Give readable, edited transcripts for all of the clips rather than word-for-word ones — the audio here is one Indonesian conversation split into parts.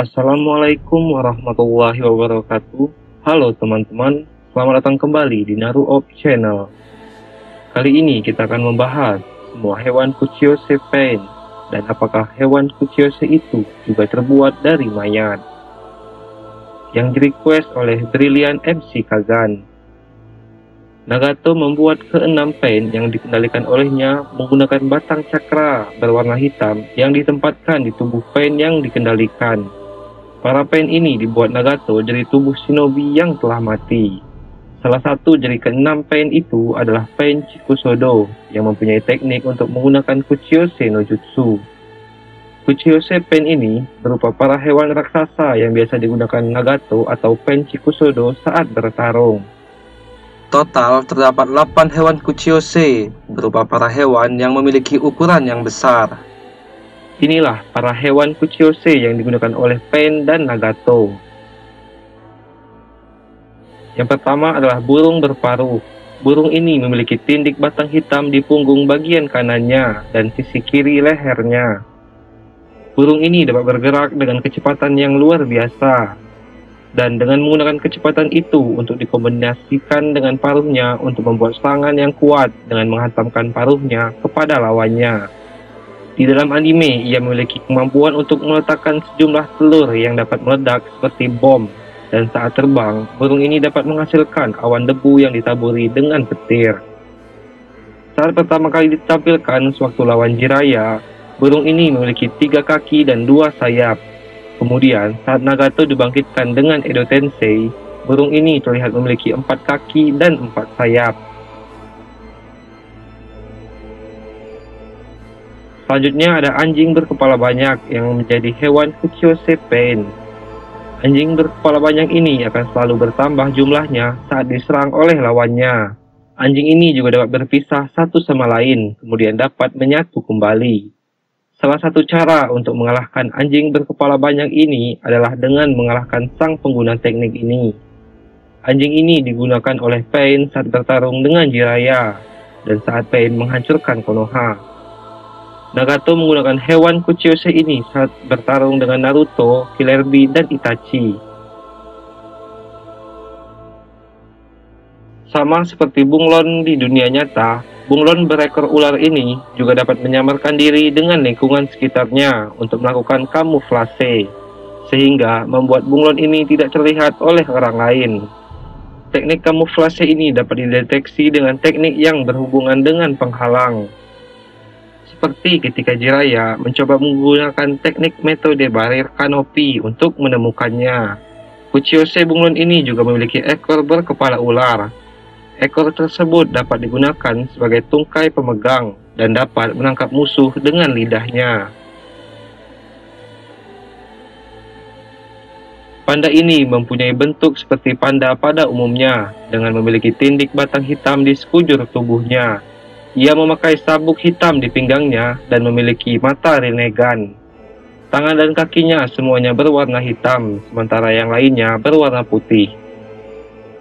Assalamualaikum warahmatullahi wabarakatuh. Halo teman-teman, selamat datang kembali di Naruto Channel. Kali ini kita akan membahas semua hewan Kuchiyose Pain dan apakah hewan Kuchiyose itu juga terbuat dari mayat. Yang direquest oleh Brilliant MC Kazan. Nagato membuat keenam pain yang dikendalikan olehnya menggunakan batang cakra berwarna hitam yang ditempatkan di tubuh pain yang dikendalikan. Para pain ini dibuat Nagato dari tubuh shinobi yang telah mati. Salah satu dari keenam pain itu adalah pain Chikusodo yang mempunyai teknik untuk menggunakan Kuchiyose no Jutsu. Kuchiyose pain ini berupa para hewan raksasa yang biasa digunakan Nagato atau pain Chikusodo saat bertarung. Total terdapat 8 hewan Kuchiyose berupa para hewan yang memiliki ukuran yang besar. Inilah para hewan Kuchiyose yang digunakan oleh Pain dan Nagato. Yang pertama adalah burung berparuh. Burung ini memiliki tindik batang hitam di punggung bagian kanannya dan sisi kiri lehernya. Burung ini dapat bergerak dengan kecepatan yang luar biasa. Dan dengan menggunakan kecepatan itu untuk dikombinasikan dengan paruhnya untuk membuat serangan yang kuat dengan menghantamkan paruhnya kepada lawannya. Di dalam anime, ia memiliki kemampuan untuk meletakkan sejumlah telur yang dapat meledak seperti bom, dan saat terbang, burung ini dapat menghasilkan awan debu yang ditaburi dengan petir. Saat pertama kali ditampilkan sewaktu lawan Jiraiya, burung ini memiliki 3 kaki dan 2 sayap. Kemudian, saat Nagato dibangkitkan dengan Edo Tensei, burung ini terlihat memiliki 4 kaki dan 4 sayap. Selanjutnya ada anjing berkepala banyak yang menjadi hewan Kuchiyose Pain. Anjing berkepala banyak ini akan selalu bertambah jumlahnya saat diserang oleh lawannya. Anjing ini juga dapat berpisah satu sama lain, kemudian dapat menyatu kembali. Salah satu cara untuk mengalahkan anjing berkepala banyak ini adalah dengan mengalahkan sang pengguna teknik ini. Anjing ini digunakan oleh Pain saat bertarung dengan Jiraiya, dan saat Pain menghancurkan Konoha. Nagato menggunakan hewan Kuchiyose ini saat bertarung dengan Naruto, Killer Bee, dan Itachi. Sama seperti bunglon di dunia nyata, bunglon berekor ular ini juga dapat menyamarkan diri dengan lingkungan sekitarnya untuk melakukan kamuflase, sehingga membuat bunglon ini tidak terlihat oleh orang lain. Teknik kamuflase ini dapat dideteksi dengan teknik yang berhubungan dengan penghalang. Seperti ketika Jiraiya mencoba menggunakan teknik metode barir kanopi untuk menemukannya. Kuchiyose bunglon ini juga memiliki ekor berkepala ular. Ekor tersebut dapat digunakan sebagai tungkai pemegang dan dapat menangkap musuh dengan lidahnya. Panda ini mempunyai bentuk seperti panda pada umumnya, dengan memiliki tindik batang hitam di sekujur tubuhnya. Ia memakai sabuk hitam di pinggangnya dan memiliki mata Rinnegan. Tangan dan kakinya semuanya berwarna hitam, sementara yang lainnya berwarna putih.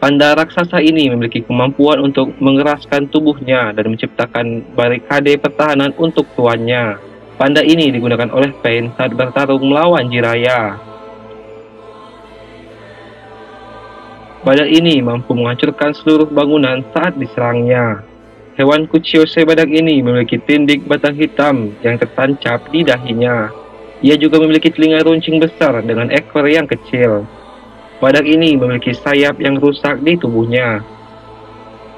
Panda raksasa ini memiliki kemampuan untuk mengeraskan tubuhnya dan menciptakan barikade pertahanan untuk tuannya. Panda ini digunakan oleh Pain saat bertarung melawan Jiraiya. Badak ini mampu menghancurkan seluruh bangunan saat diserangnya. Hewan Kuchiyose badak ini memiliki tindik batang hitam yang tertancap di dahinya. Ia juga memiliki telinga runcing besar dengan ekor yang kecil. Badak ini memiliki sayap yang rusak di tubuhnya.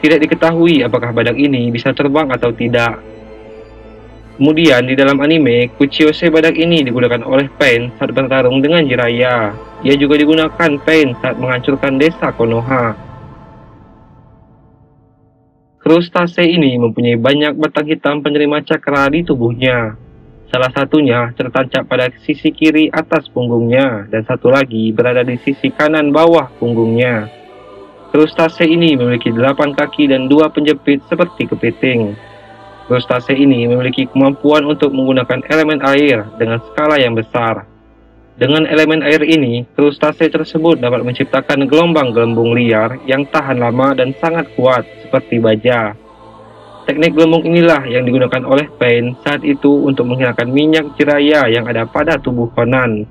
Tidak diketahui apakah badak ini bisa terbang atau tidak. Kemudian di dalam anime, Kuchiyose badak ini digunakan oleh Pain saat bertarung dengan Jiraiya. Ia juga digunakan Pain saat menghancurkan desa Konoha. Krustase ini mempunyai banyak batang hitam penerima cakra di tubuhnya. Salah satunya tertancap pada sisi kiri atas punggungnya, dan satu lagi berada di sisi kanan bawah punggungnya. Krustase ini memiliki 8 kaki dan 2 penjepit seperti kepiting. Krustase ini memiliki kemampuan untuk menggunakan elemen air dengan skala yang besar. Dengan elemen air ini, krustase tersebut dapat menciptakan gelombang gelembung liar yang tahan lama dan sangat kuat seperti baja. Teknik gelembung inilah yang digunakan oleh Pain saat itu untuk menghilangkan minyak Jiraiya yang ada pada tubuh Conan.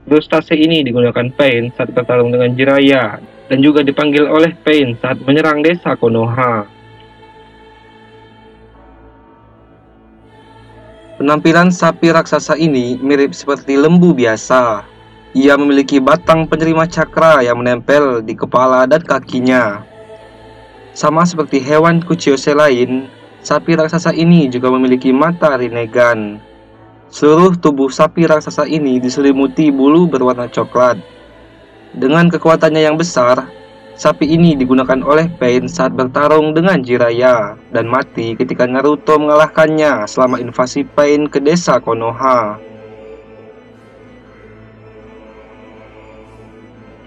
Frustasi ini digunakan Pain saat bertarung dengan Jiraiya, dan juga dipanggil oleh Pain saat menyerang desa Konoha. Penampilan sapi raksasa ini mirip seperti lembu biasa. Ia memiliki batang penerima cakra yang menempel di kepala dan kakinya. Sama seperti hewan Kuchiyose lain, sapi raksasa ini juga memiliki mata Rinnegan. Seluruh tubuh sapi raksasa ini diselimuti bulu berwarna coklat. Dengan kekuatannya yang besar, sapi ini digunakan oleh Pain saat bertarung dengan Jiraiya dan mati ketika Naruto mengalahkannya selama invasi Pain ke desa Konoha.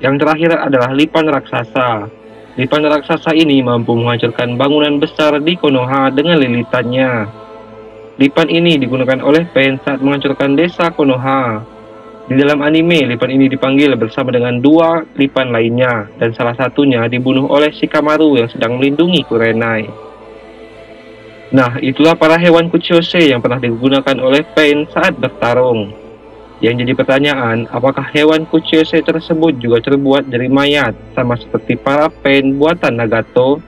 Yang terakhir adalah Lipan Raksasa. Lipan raksasa ini mampu menghancurkan bangunan besar di Konoha dengan lilitannya. Lipan ini digunakan oleh Pain saat menghancurkan desa Konoha. Di dalam anime, Lipan ini dipanggil bersama dengan dua Lipan lainnya, dan salah satunya dibunuh oleh Shikamaru yang sedang melindungi Kurenai. Nah, itulah para hewan Kuchiyose yang pernah digunakan oleh Pain saat bertarung. Yang jadi pertanyaan, apakah hewan Kuchiyose tersebut juga terbuat dari mayat, sama seperti para Pain buatan Nagato?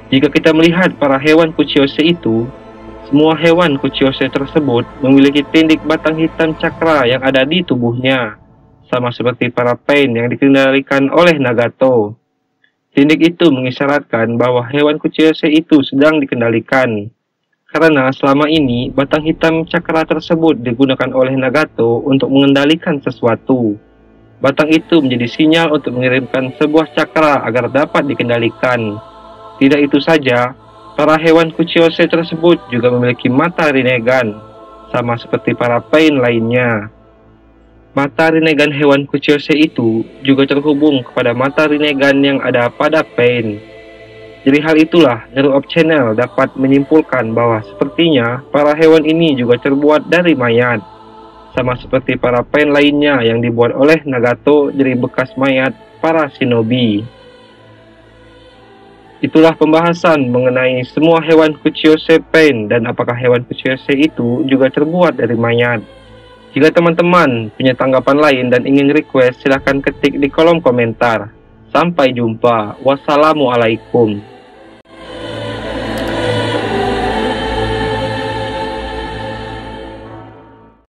Jika kita melihat para hewan Kuchiyose itu, semua hewan Kuchiyose tersebut memiliki tindik batang hitam cakra yang ada di tubuhnya, sama seperti para Pain yang dikendalikan oleh Nagato. Tindik itu mengisyaratkan bahwa hewan Kuchiyose itu sedang dikendalikan. Karena selama ini, batang hitam cakra tersebut digunakan oleh Nagato untuk mengendalikan sesuatu. Batang itu menjadi sinyal untuk mengirimkan sebuah cakra agar dapat dikendalikan. Tidak itu saja, para hewan Kuchiyose tersebut juga memiliki mata Rinnegan, sama seperti para Pain lainnya. Mata Rinnegan hewan Kuchiyose itu juga terhubung kepada mata Rinnegan yang ada pada Pain. Dari hal itulah, Naruto Channel dapat menyimpulkan bahwa sepertinya para hewan ini juga terbuat dari mayat, sama seperti para Pain lainnya yang dibuat oleh Nagato dari bekas mayat para shinobi. Itulah pembahasan mengenai semua hewan Kuchiyose Pain dan apakah hewan Kuchiyose itu juga terbuat dari mayat. Jika teman-teman punya tanggapan lain dan ingin request, silahkan ketik di kolom komentar. Sampai jumpa. Wassalamualaikum.